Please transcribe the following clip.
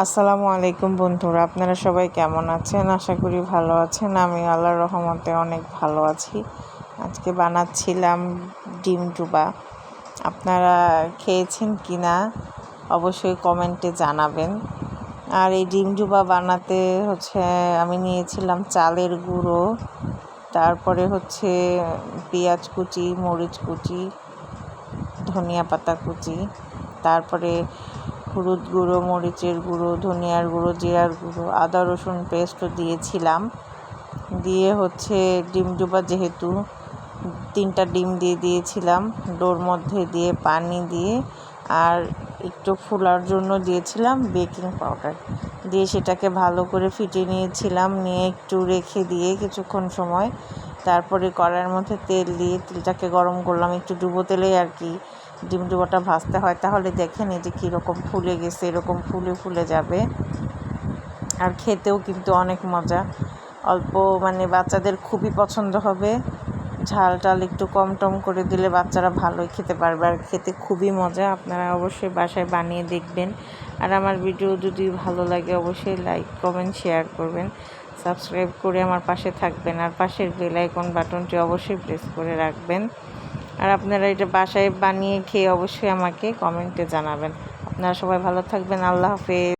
আসসালামু আলাইকুম বন্ধুরা, আপনারা সবাই কেমন আছেন? আশা করি ভালো আছেন। আমি আল্লাহর রহমতে অনেক ভালো আছি। আজকে বানাচ্ছিলাম ডিম ডুবা। আপনারা খেয়েছেন কি না অবশ্যই কমেন্টে জানাবেন। আর এই ডিম ডুবা বানাতে আমি নিয়েছিলাম চালের গুঁড়ো, তারপরে পেঁয়াজ কুচি, মরিচ কুচি, ধনিয়া পাতা কুচি, তারপরে হলুদ গুঁড়ো, মরিচের গুঁড়ো, ধনিয়ার গুঁড়ো, জিরার গুঁড়ো, আদা রসুন পেস্টও দিয়েছিলাম। দিয়ে ডিম ডুবা যেহেতু 3টা ডিম দিয়েছিলাম, ডোর মধ্যে দিয়ে পানি দিয়ে আর একটু ফোলার জন্য দিয়েছিলাম বেকিং পাউডার দিয়ে সেটাকে ভালো করে ফিটিয়ে নিয়েছিলাম। নিয়ে একটু রেখে দিয়ে কিছুক্ষণ সময় তারপরে কড়াইয়ের মধ্যে তেল দিয়ে তেলটাকে গরম করলাম। একটু ডুবো তেলে আর কি ডিম ডুবোটা ভাজতে হয়, তাহলে দেখেন এই যে কীরকম ফুলে গেছে, এরকম ফুলে যাবে। আর খেতেও কিন্তু অনেক মজা, অল্প বাচ্চাদের খুবই পছন্দ হবে। ঝাল টাল একটু কম টম করে দিলে বাচ্চারা ভালোই খেতে পারবে, আর খেতে খুবই মজা। আপনারা অবশ্যই বাসায় বানিয়ে দেখবেন। আর আমার ভিডিও যদি ভালো লাগে অবশ্যই লাইক, কমেন্ট, শেয়ার করবেন, সাবস্ক্রাইব করে আমার পাশে থাকবেন। আর পাশের বেল আইকন বাটনটি অবশ্যই প্রেস করে রাখবেন। আর আপনারা এটা বাসায় বানিয়ে খেয়ে অবশ্যই আমাকে কমেন্টে জানাবেন। আপনারা সবাই ভালো থাকবেন। আল্লাহ হাফেজ।